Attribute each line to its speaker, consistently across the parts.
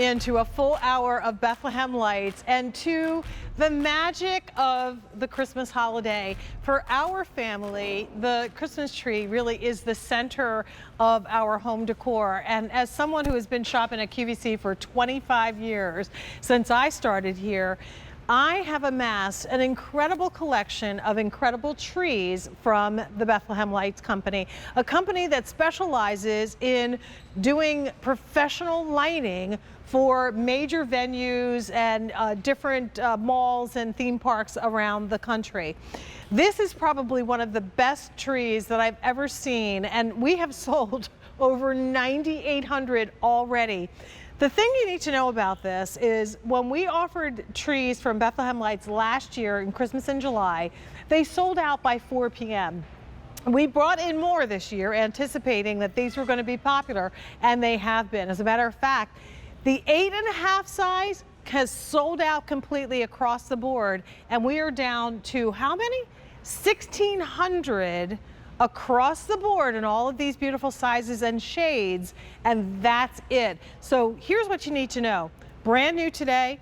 Speaker 1: into a full hour of Bethlehem lights and to the magic of the Christmas holiday. For our family, the Christmas tree really is the center of our home decor. And as someone who has been shopping at QVC for 25 years since I started here, I have amassed an incredible collection of incredible trees from the Bethlehem Lights Company, a company that specializes in doing professional lighting for major venues and different malls and theme parks around the country. This is probably one of the best trees that I've ever seen, and we have sold over 9,800 already. The thing you need to know about this is when we offered trees from Bethlehem Lights last year in Christmas in July, they sold out by 4 p.m. We brought in more this year anticipating that these were going to be popular, and they have been. As a matter of fact, the 8.5 size has sold out completely across the board, and we are down to how many? 1,600 across the board in all of these beautiful sizes and shades, and that's it. So here's what you need to know. Brand new today,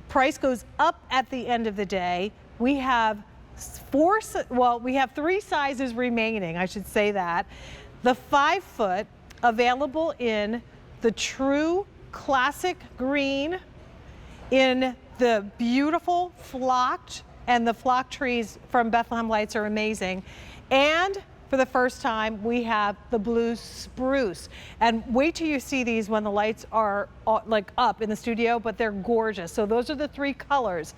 Speaker 1: price goes up at the end of the day. We have we have 3 sizes remaining, I should say that. The 5-foot available in the true classic green, in the beautiful flocked, and the flock trees from Bethlehem Lights are amazing. And for the first time, we have the blue spruce. And wait till you see these when the lights are like up in the studio, but they're gorgeous. So those are the 3 colors.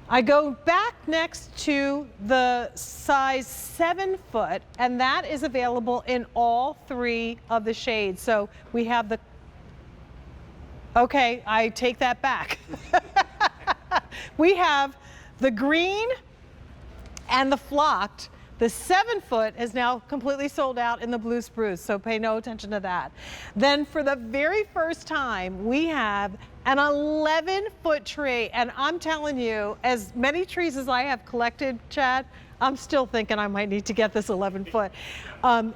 Speaker 1: I go back next to the size 7-foot, and that is available in all 3 of the shades. So we have the, okay, I take that back. We have the green and the flocked. The 7-foot is now completely sold out in the blue spruce, so pay no attention to that. Then for the very first time, we have an 11-foot tree, and I'm telling you, as many trees as I have collected, Chad, I'm still thinking I might need to get this 11-foot.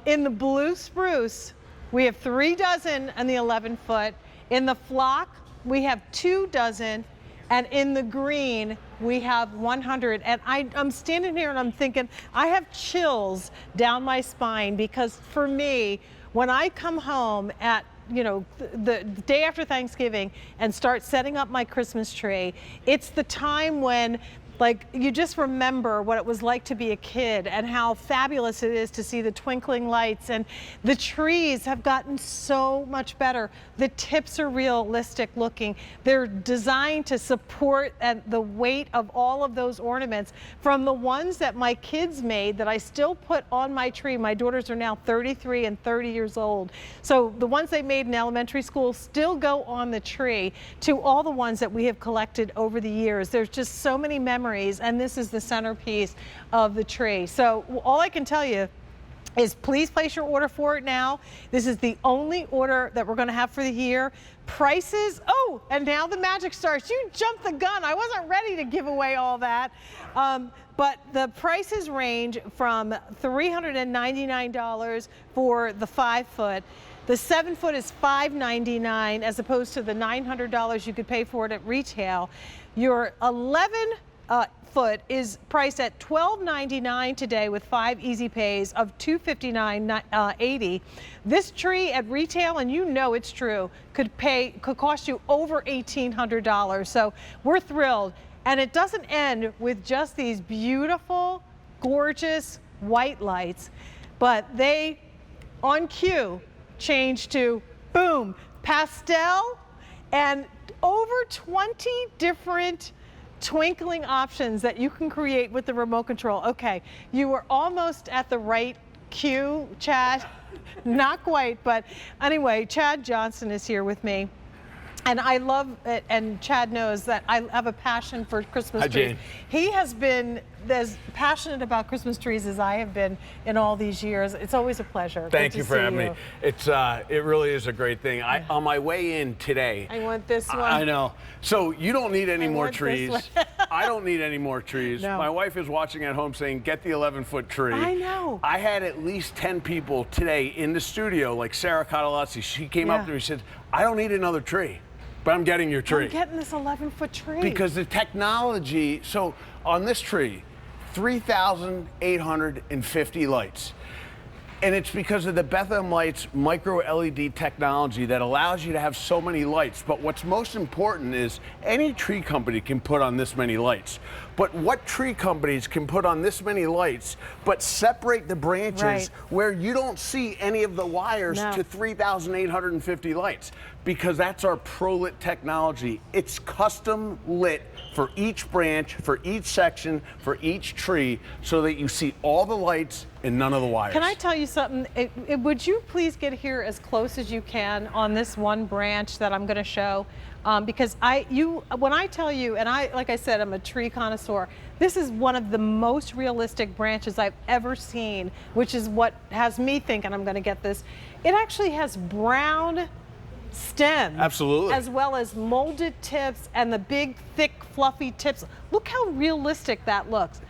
Speaker 1: In the blue spruce, we have 3 dozen in the 11-foot. In the flock, we have 2 dozen. And in the green, we have 100. And I'm standing here and I'm thinking, I have chills down my spine, because for me, when I come home at, you know, the day after Thanksgiving and start setting up my Christmas tree, it's the time when, like, you just remember what it was like to be a kid and how fabulous it is to see the twinkling lights. And the trees have gotten so much better. The tips are realistic looking. They're designed to support the weight of all of those ornaments, from the ones that my kids made that I still put on my tree. My daughters are now 33 and 30 years old. So the ones they made in elementary school still go on the tree, to all the ones that we have collected over the years. There's just so many memories. And this is the centerpiece of the tree. So all I can tell you is please place your order for it now. This is the only order that we're going to have for the year. Prices, oh, and now the magic starts. You jumped the gun. I wasn't ready to give away all that. But the prices range from $399 for the 5-foot. The 7-foot is $599 as opposed to the $900 you could pay for it at retail. Your 11-foot is priced at $1299 today with 5 easy pays of $259.80. This tree at retail, and you know it's true, could cost you over $1,800. So we're thrilled. And it doesn't end with just these beautiful, gorgeous white lights, but they, on cue, change to, boom, pastel, and over 20 different twinkling options that you can create with the remote control. Okay, you were almost at the right cue, Chad. Not quite, but anyway, Chad Johnson is here with me. And I love it, and Chad knows that I have a passion for Christmas trees.
Speaker 2: Jane.
Speaker 1: He has been as passionate about Christmas trees as I have been in all these years. It's always a pleasure.
Speaker 2: Thank you for having me. It really is a great thing. On my way in today,
Speaker 1: I want this one.
Speaker 2: I know. So you don't need any more trees. I don't need any more trees.
Speaker 1: No.
Speaker 2: My wife is watching at home saying, get the 11-foot tree.
Speaker 1: I know.
Speaker 2: I had at least 10 people today in the studio, like Sarah Catalazzi. She came up to me and said, I don't need another tree. but I'm getting your tree.
Speaker 1: I'm getting this 11-foot tree.
Speaker 2: Because the technology, so on this tree, 3,850 lights. And it's because of the Bethlehem Lights micro LED technology that allows you to have so many lights. But what's most important is any tree company can put on this many lights. But what tree companies can put on this many lights, but separate the branches where you don't see any of the wires to 3,850 lights? Because that's our ProLit technology. It's custom lit for each branch, for each section, for each tree, so that you see all the lights and none of the wires.
Speaker 1: Can I tell you something? Would you please get here as close as you can on this one branch that I'm going to show? Because when I tell you, and like I said, I'm a tree connoisseur, this is one of the most realistic branches I've ever seen, which is what has me thinking I'm going to get this. It actually has brown stem,
Speaker 2: absolutely,
Speaker 1: as well as molded tips and the big, thick, fluffy tips. Look how realistic that looks.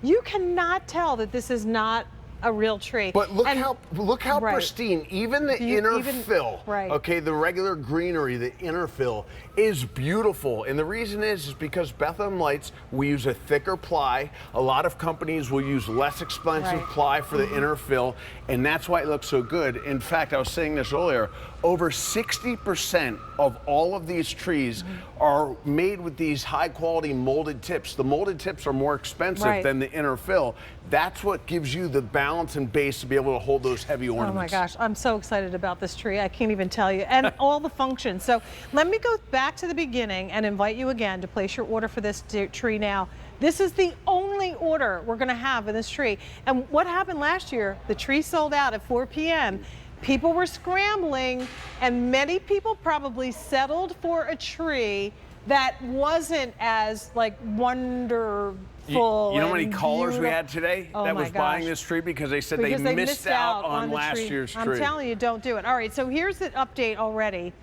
Speaker 1: You cannot tell that this is not a real tree.
Speaker 2: But look how pristine, even the inner fill, okay, the regular greenery, the inner fill is beautiful. And the reason is because Bethlehem Lights, we use a thicker ply. A lot of companies will use less expensive ply for the inner fill, and that's why it looks so good. In fact, I was saying this earlier, over 60% of all of these trees are made with these high quality molded tips. The molded tips are more expensive than the inner fill. That's what gives you the balance and base to be able to hold those heavy ornaments.
Speaker 1: Oh my gosh, I'm so excited about this tree. I can't even tell you. And all the functions. So let me go back to the beginning and invite you again to place your order for this tree now. This is the only order we're going to have in this tree. And what happened last year, the tree sold out at 4 p.m. People were scrambling, and many people probably settled for a tree that wasn't as like wonderful.
Speaker 2: You know how many callers we
Speaker 1: beautiful.
Speaker 2: had today that was buying this tree because they said they missed out on last year's tree.
Speaker 1: I'm telling you, don't do it. All right, so here's the update already.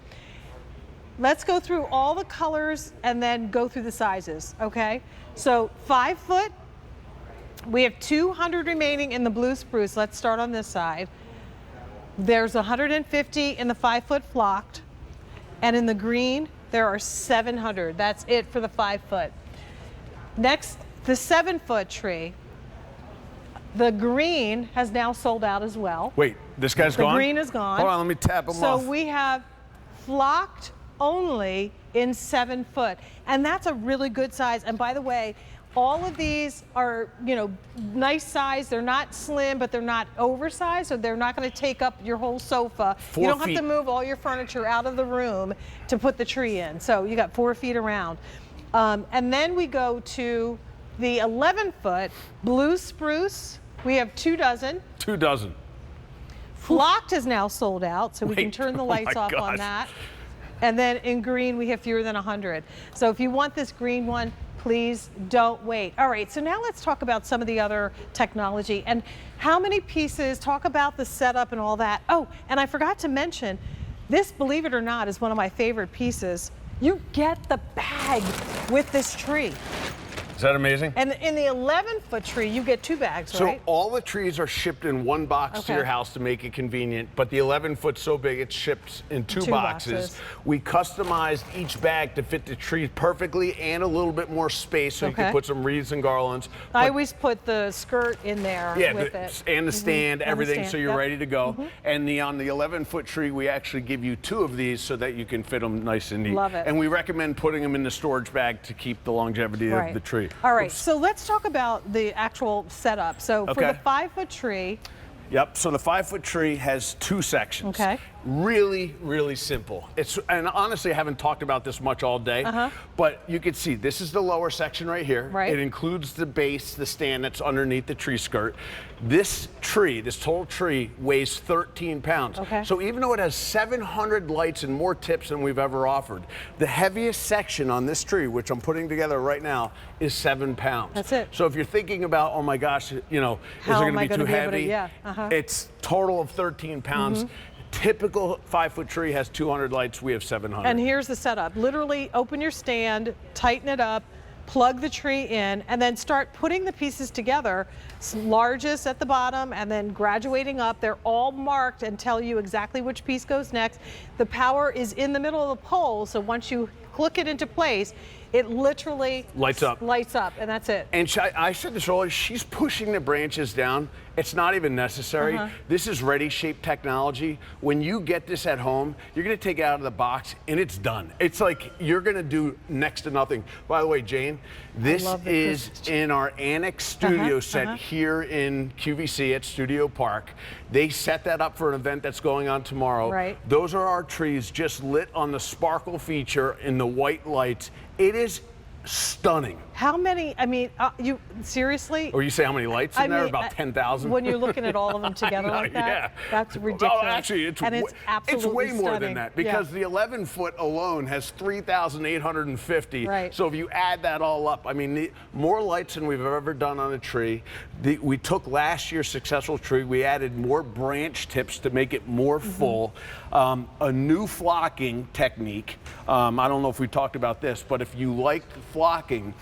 Speaker 1: Let's go through all the colors and then go through the sizes, okay? So 5 foot, we have 200 remaining in the blue spruce. Let's start on this side. There's 150 in the 5 foot flocked, and in the green, there are 700. That's it for the 5 foot. Next, the 7 foot tree. The green has now sold out as well.
Speaker 2: Wait, this guy's gone?
Speaker 1: The green is gone.
Speaker 2: Hold on, let me tap him off.
Speaker 1: So we have flocked only in 7 foot, and that's a really good size. And by the way, all of these are, you know, nice size. They're not slim, but they're not oversized, so they're not going to take up your whole sofa. You don't have to move all your furniture out of the room to put the tree in. So you got 4 feet around. And then we go to the 11 foot blue spruce. We have 2 dozen.
Speaker 2: 2 dozen.
Speaker 1: Flocked is now sold out, so we can turn the lights off on that. And then in green, we have fewer than 100. So if you want this green one, please don't wait. All right, so now let's talk about some of the other technology and how many pieces, talk about the setup and all that. Oh, and I forgot to mention, this, believe it or not, is one of my favorite pieces. You get the bag with this tree.
Speaker 2: Is that amazing?
Speaker 1: And in the 11 foot tree, you get 2 bags, right?
Speaker 2: So all the trees are shipped in one box to your house to make it convenient, but the 11 foot's so big it's shipped in 2 boxes. We customized each bag to fit the tree perfectly and a little bit more space so you can put some wreaths and garlands.
Speaker 1: I always put the skirt in there with it.
Speaker 2: And the stand, everything, so you're ready to go. And on the 11 foot tree, we actually give you 2 of these so that you can fit them nice and neat.
Speaker 1: Love it.
Speaker 2: And we recommend putting them in the storage bag to keep the longevity of the tree.
Speaker 1: All right, so let's talk about the actual setup. So for the 5 foot tree.
Speaker 2: Yep, so the 5 foot tree has 2 sections.
Speaker 1: Okay.
Speaker 2: Really, really simple. And honestly, I haven't talked about this much all day, but you can see this is the lower section right here.
Speaker 1: Right.
Speaker 2: It includes the base, the stand that's underneath the tree skirt. This tree, this total tree, weighs 13 pounds.
Speaker 1: Okay.
Speaker 2: So even though it has 700 lights and more tips than we've ever offered, the heaviest section on this tree, which I'm putting together right now, is 7 pounds.
Speaker 1: That's it.
Speaker 2: So if you're thinking about, oh my gosh, you know, is it going to be too heavy? It's total of 13 pounds. Typical 5 foot tree has 200 lights. We have 700.
Speaker 1: And here's the setup. Literally open your stand, tighten it up, plug the tree in, and then start putting the pieces together, largest at the bottom and then graduating up. They're all marked and tell you exactly which piece goes next. The power is in the middle of the pole, so once you click it into place, it literally
Speaker 2: lights up,
Speaker 1: and that's it.
Speaker 2: And I said this earlier, she's pushing the branches down. It's not even necessary. This is ready shape technology. When you get this at home, you're gonna take it out of the box and it's done. It's like you're gonna do next to nothing. By the way, Jane, this is in our Annex studio set here in QVC at Studio Park. They set that up for an event that's going on tomorrow.
Speaker 1: Right.
Speaker 2: Those are our trees just lit on the sparkle feature in the white lights. It is stunning.
Speaker 1: How many, I mean, you seriously?
Speaker 2: Or you say how many lights in there? About 10,000?
Speaker 1: When you're looking at all of them together like that,
Speaker 2: yeah.
Speaker 1: That's ridiculous.
Speaker 2: Well, actually, it's
Speaker 1: absolutely
Speaker 2: way more
Speaker 1: stunning.
Speaker 2: than that because the 11-foot alone has 3,850.
Speaker 1: Right.
Speaker 2: So if you add that all up, I mean, more lights than we've ever done on a tree. We took last year's successful tree, we added more branch tips to make it more full. A new flocking technique. I don't know if we talked about this, but if you like flocking,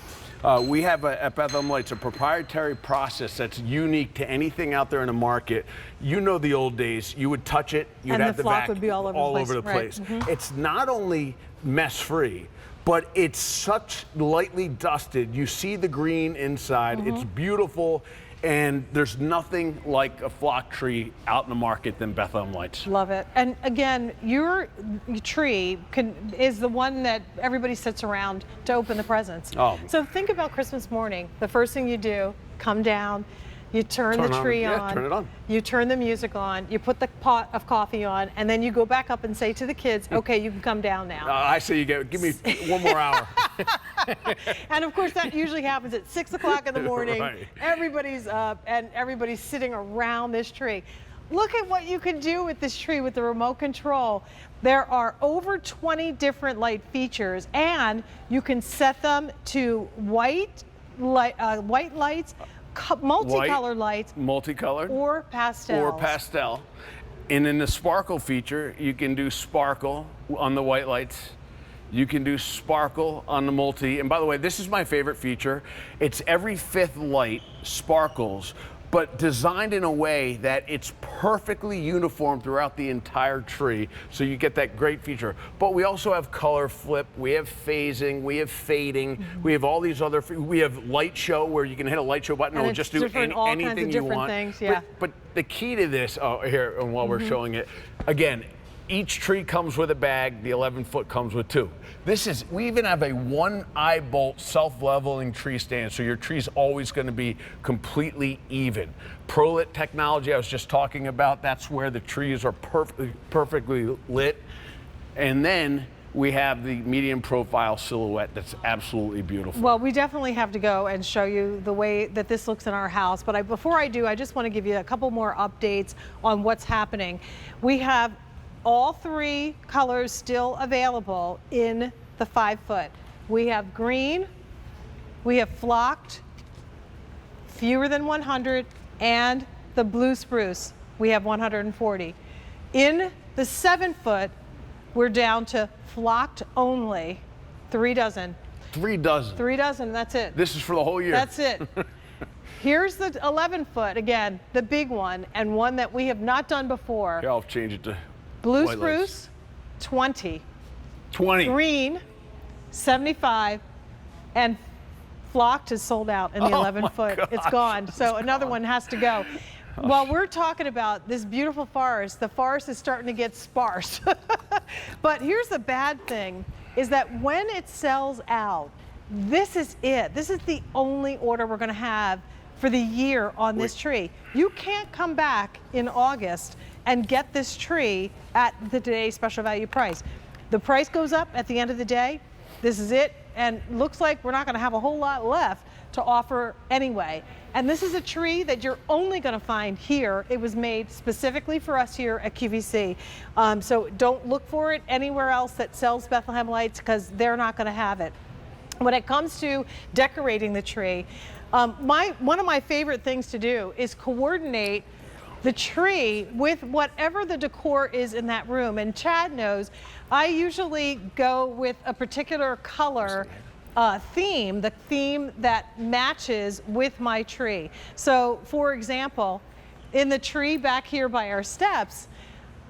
Speaker 2: we have at Bethlehem Lights a proprietary process that's unique to anything out there in the market. You know the old days, you would touch it, you'd have the vacuum
Speaker 1: would be all over the place.
Speaker 2: It's not only mess-free, but it's such lightly dusted. You see the green inside, it's beautiful, and there's nothing like a flock tree out in the market than Bethlehem Lights.
Speaker 1: Love it. And again, your tree is the one that everybody sits around to open the presents. So think about Christmas morning. The first thing you do, come down, you turn the tree on,
Speaker 2: turn it on.
Speaker 1: You turn the music on, you put the pot of coffee on, and then you go back up and say to the kids, okay, you can come down now.
Speaker 2: I say give me one more hour.
Speaker 1: And of course that usually happens at 6 o'clock in the morning.
Speaker 2: Right.
Speaker 1: Everybody's up and everybody's sitting around this tree. Look at what you can do with this tree with the remote control. There are over 20 different light features, and you can set them to white lights, multicolored lights, or pastel.
Speaker 2: And in the sparkle feature, you can do sparkle on the white lights. You can do sparkle on the multi. And by the way, this is my favorite feature. It's every 5th light sparkles, but designed in a way that it's perfectly uniform throughout the entire tree, so you get that great feature. But we also have color flip, we have phasing, we have fading, we have all these other, we have light show where you can hit a light show button and it'll just do anything you want.
Speaker 1: Things, yeah.
Speaker 2: But the key to this, here, and while we're showing it, again, each tree comes with a bag, the 11-foot comes with 2. We even have a 1-eye bolt self-leveling tree stand, so your tree's always gonna be completely even. ProLit technology I was just talking about, that's where the trees are perfectly lit. And then we have the medium profile silhouette that's absolutely beautiful.
Speaker 1: Well, we definitely have to go and show you the way that this looks in our house. But before I do, I just wanna give you a couple more updates on what's happening. We have all 3 colors still available in the 5-foot. We have green, we have flocked, fewer than 100, and the blue spruce, we have 140. In the 7-foot, we're down to flocked only, 3 dozen.
Speaker 2: 3 dozen.
Speaker 1: 3 dozen, that's it.
Speaker 2: This is for the whole year.
Speaker 1: That's it. Here's the 11-foot, again, the big one, and one that we have not done before.
Speaker 2: Yeah, I'll change it to
Speaker 1: blue
Speaker 2: white
Speaker 1: spruce,
Speaker 2: lights.
Speaker 1: 20.
Speaker 2: 20.
Speaker 1: Green, 75. And flocked is sold out in the 11-foot. It's gone. So another one has to go. While we're talking about this beautiful forest, the forest is starting to get sparse. But here's the bad thing, is that when it sells out, this is it. This is the only order we're going to have for the year on this tree. You can't come back in August and get this tree at the today's special value price. The price goes up at the end of the day. This is it, and looks like we're not going to have a whole lot left to offer anyway. And this is a tree that you're only going to find here. It was made specifically for us here at QVC. So don't look for it anywhere else that sells Bethlehem lights, because they're not going to have it. When it comes to decorating the tree, one of my favorite things to do is coordinate the tree with whatever the decor is in that room. And Chad knows I usually go with a particular color theme, the theme that matches with my tree. So for example, in the tree back here by our steps,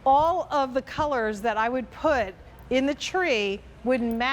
Speaker 1: all of the colors that I would put in the tree would match